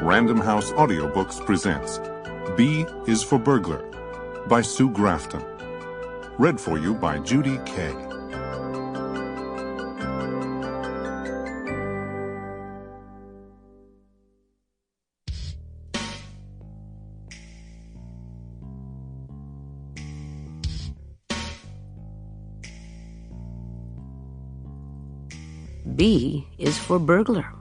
Random House Audiobooks presents B is for Burglar by Sue Grafton. Read for you by Judy, Kaye. B is for Burglar.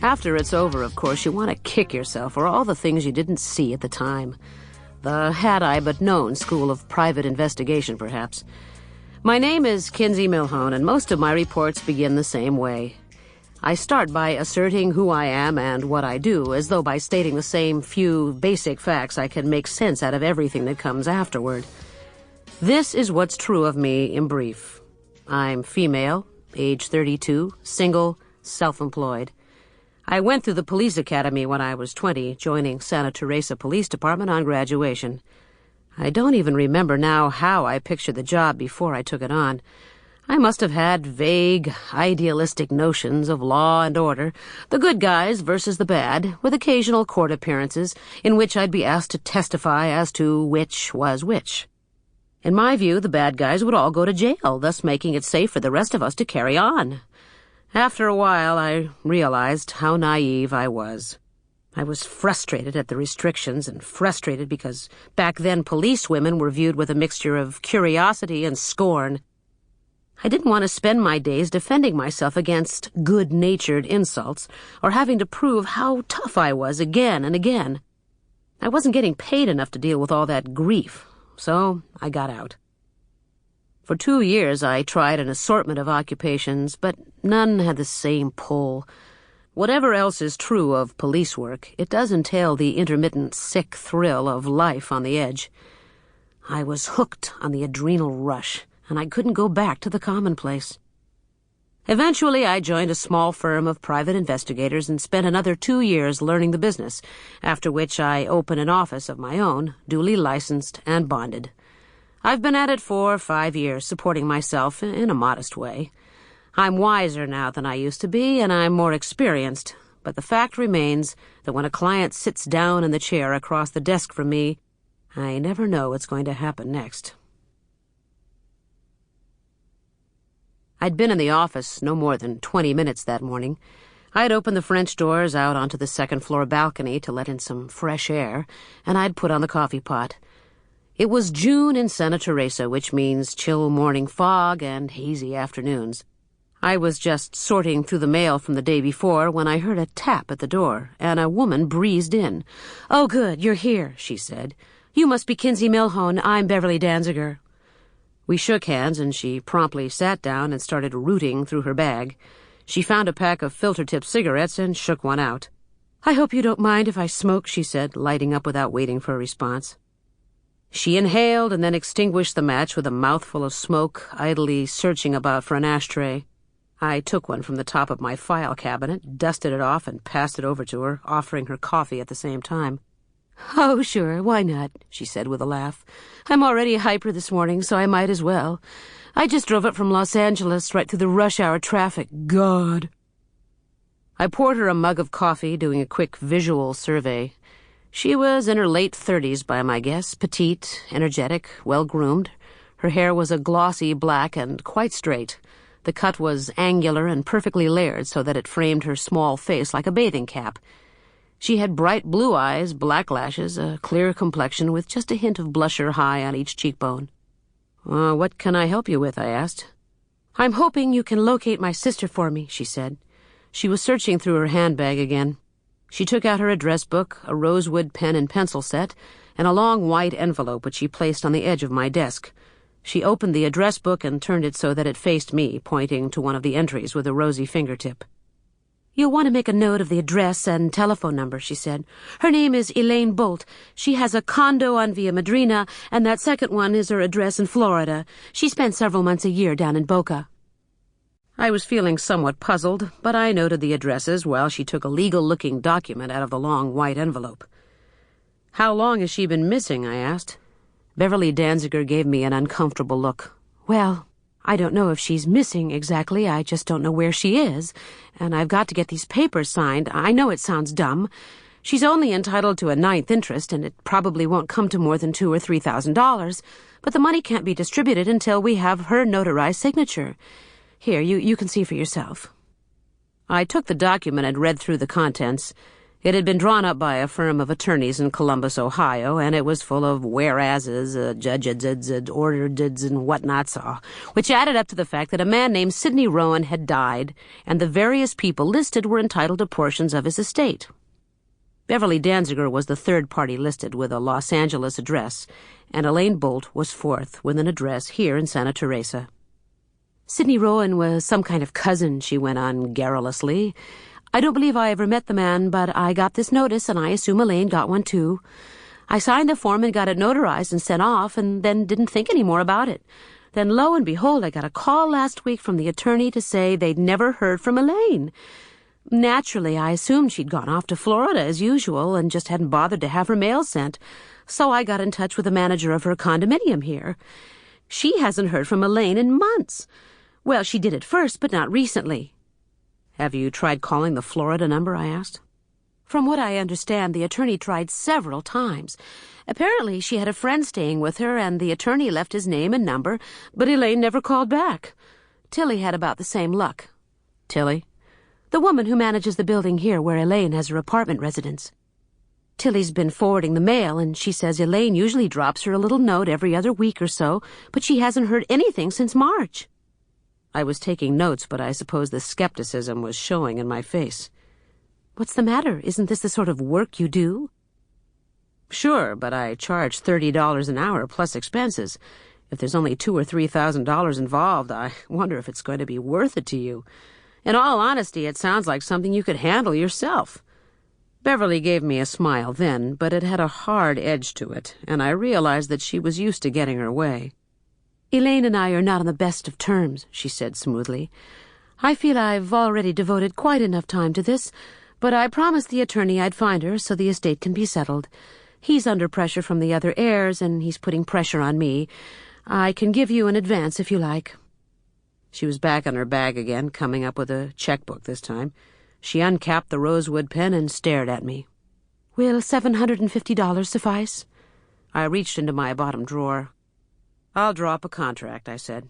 After it's over, of course, you want to kick yourself for all the things you didn't see at the time. The had-I-but-known school of private investigation, perhaps. My name is Kinsey Millhone, and most of my reports begin the same way. I start by asserting who I am and what I do, as though by stating the same few basic facts I can make sense out of everything that comes afterward. This is what's true of me in brief. I'm female, age 32, single, self-employed. I went through the police academy when I was 20, joining Santa Teresa Police Department on graduation. I don't even remember now how I pictured the job before I took it on. I must have had vague, idealistic notions of law and order, the good guys versus the bad, with occasional court appearances in which I'd be asked to testify as to which was which. In my view, the bad guys would all go to jail, thus making it safe for the rest of us to carry on. After a while, I realized how naive I was. I was frustrated at the restrictions and frustrated because back then police women were viewed with a mixture of curiosity and scorn. I didn't want to spend my days defending myself against good-natured insults or having to prove how tough I was again and again. I wasn't getting paid enough to deal with all that grief, so I got out. For 2 years, I tried an assortment of occupations, but none had the same pull. Whatever else is true of police work, it does entail the intermittent sick thrill of life on the edge. I was hooked on the adrenal rush, and I couldn't go back to the commonplace. Eventually, I joined a small firm of private investigators and spent another 2 years learning the business, after which I opened an office of my own, duly licensed and bonded. I've been at it for 5 years, supporting myself in a modest way. I'm wiser now than I used to be, and I'm more experienced, but the fact remains that when a client sits down in the chair across the desk from me, I never know what's going to happen next. I'd been in the office no more than 20 minutes that morning. I'd opened the French doors out onto the second-floor balcony to let in some fresh air, and I'd put on the coffee pot. It was June in Santa Teresa, which means chill morning fog and hazy afternoons. I was just sorting through the mail from the day before when I heard a tap at the door, and a woman breezed in. "Oh, good, you're here," she said. "You must be Kinsey Millhone. I'm Beverly Danziger." We shook hands, and she promptly sat down and started rooting through her bag. She found a pack of filter-tip cigarettes and shook one out. "I hope you don't mind if I smoke," she said, lighting up without waiting for a response. She inhaled and then extinguished the match with a mouthful of smoke, idly searching about for an ashtray. I took one from the top of my file cabinet, dusted it off, and passed it over to her, offering her coffee at the same time. "Oh, sure, why not?" she said with a laugh. "I'm already hyper this morning, so I might as well. I just drove up from Los Angeles right through the rush hour traffic. God." I poured her a mug of coffee, doing a quick visual survey. She was in her late 30s by my guess, petite, energetic, well-groomed. Her hair was a glossy black and quite straight. The cut was angular and perfectly layered so that it framed her small face like a bathing cap. She had bright blue eyes, black lashes, a clear complexion with just a hint of blusher high on each cheekbone. "What can I help you with?" I asked. "I'm hoping you can locate my sister for me," she said. She was searching through her handbag again. She took out her address book, a rosewood pen and pencil set, and a long white envelope which she placed on the edge of my desk. She opened the address book and turned it so that it faced me, pointing to one of the entries with a rosy fingertip. "You'll want to make a note of the address and telephone number," she said. "Her name is Elaine Boldt. She has a condo on Via Madrina, and that second one is her address in Florida. She spent several months a year down in Boca." I was feeling somewhat puzzled, but I noted the addresses while she took a legal-looking document out of the long white envelope. "How long has she been missing?" I asked. Beverly Danziger gave me an uncomfortable look. Well, I don't know if she's missing exactly. I just don't know where she is. And I've got to get these papers signed. I know it sounds dumb. She's only entitled to a 9th interest, and it probably won't come to more than $2,000 or $3,000. But the money can't be distributed until we have her notarized signature. Here, you can see for yourself. I took the document and read through the contents. It had been drawn up by a firm of attorneys in Columbus, Ohio, and it was full of whereases, judges, ordered, and whatnots, which added up to the fact that a man named Sidney Rowan had died, and the various people listed were entitled to portions of his estate. Beverly Danziger was the third party listed with a Los Angeles address, and Elaine Boldt was fourth with an address here in Santa Teresa. Sidney Rowan was some kind of cousin, she went on garrulously. I don't believe I ever met the man, but I got this notice, and I assume Elaine got one too. I signed the form and got it notarized and sent off, and then didn't think any more about it. Then, lo and behold, I got a call last week from the attorney to say they'd never heard from Elaine. Naturally, I assumed she'd gone off to Florida as usual and just hadn't bothered to have her mail sent, so I got in touch with the manager of her condominium here. She hasn't heard from Elaine in months. Well, she did at first, but not recently. Have you tried calling the Florida number? I asked. From what I understand, the attorney tried several times. Apparently, she had a friend staying with her, and the attorney left his name and number, but Elaine never called back. Tilly had about the same luck. Tilly? The woman who manages the building here where Elaine has her apartment residence. Tilly's been forwarding the mail, and she says Elaine usually drops her a little note every other week or so, but she hasn't heard anything since March. I was taking notes, but I suppose the skepticism was showing in my face. What's the matter? Isn't this the sort of work you do? Sure, but I charge $30 an hour plus expenses. If there's only $2,000 or $3,000 involved, I wonder if it's going to be worth it to you. In all honesty, it sounds like something you could handle yourself. Beverly gave me a smile then, but it had a hard edge to it, and I realized that she was used to getting her way. Elaine and I are not on the best of terms, she said smoothly. I feel I've already devoted quite enough time to this, but I promised the attorney I'd find her so the estate can be settled. He's under pressure from the other heirs, and he's putting pressure on me. I can give you an advance if you like. She was back on her bag again, coming up with a checkbook this time. She uncapped the rosewood pen and stared at me. Will $750 suffice? I reached into my bottom drawer. I'll draw up a contract, I said.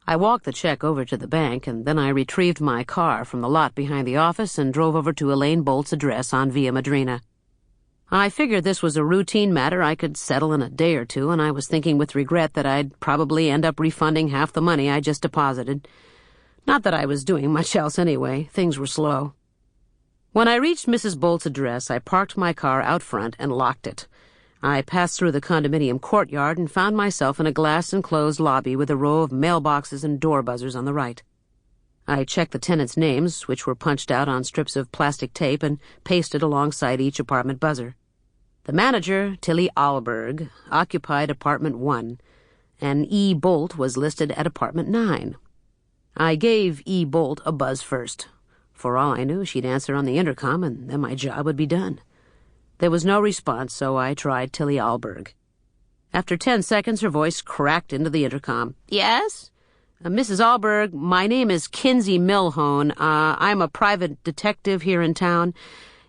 I walked the check over to the bank, and then I retrieved my car from the lot behind the office and drove over to Elaine Boldt's address on Via Madrina. I figured this was a routine matter I could settle in a day or two, and I was thinking with regret that I'd probably end up refunding half the money I just deposited. Not that I was doing much else anyway. Things were slow. When I reached Mrs. Boldt's address, I parked my car out front and locked it. I passed through the condominium courtyard and found myself in a glass-enclosed lobby with a row of mailboxes and door buzzers on the right. I checked the tenants' names, which were punched out on strips of plastic tape and pasted alongside each apartment buzzer. The manager, Tilly Alberg, occupied apartment 1, and E. Boldt was listed at apartment 9. I gave E. Boldt a buzz first. For all I knew, she'd answer on the intercom, and then my job would be done. There was no response, so I tried Tilly Alberg. After 10 seconds, her voice cracked into the intercom. Yes? Mrs. Alberg, my name is Kinsey Millhone. I'm a private detective here in town.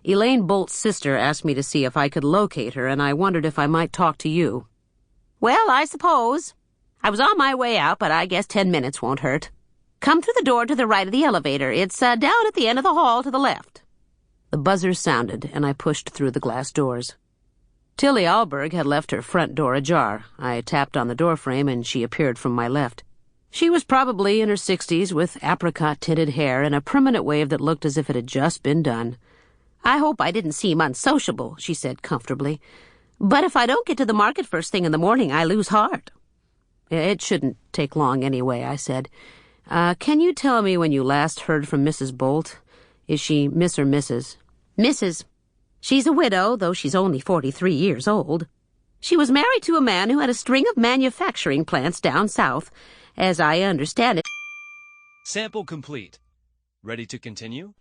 Elaine Boldt's sister asked me to see if I could locate her, and I wondered if I might talk to you. Well, I suppose. I was on my way out, but I guess 10 minutes won't hurt. Come through the door to the right of the elevator. It's down at the end of the hall to the left. The buzzer sounded, and I pushed through the glass doors. Tilly Alberg had left her front door ajar. I tapped on the doorframe, and she appeared from my left. She was probably in her 60s, with apricot-tinted hair and a permanent wave that looked as if it had just been done. I hope I didn't seem unsociable, she said comfortably. But if I don't get to the market first thing in the morning, I lose heart. It shouldn't take long anyway, I said. Can you tell me when you last heard from Mrs. Boldt? Is she Miss or Mrs.? Mrs. She's a widow, though she's only 43 years old. She was married to a man who had a string of manufacturing plants down south. As I understand it... Sample complete. Ready to continue?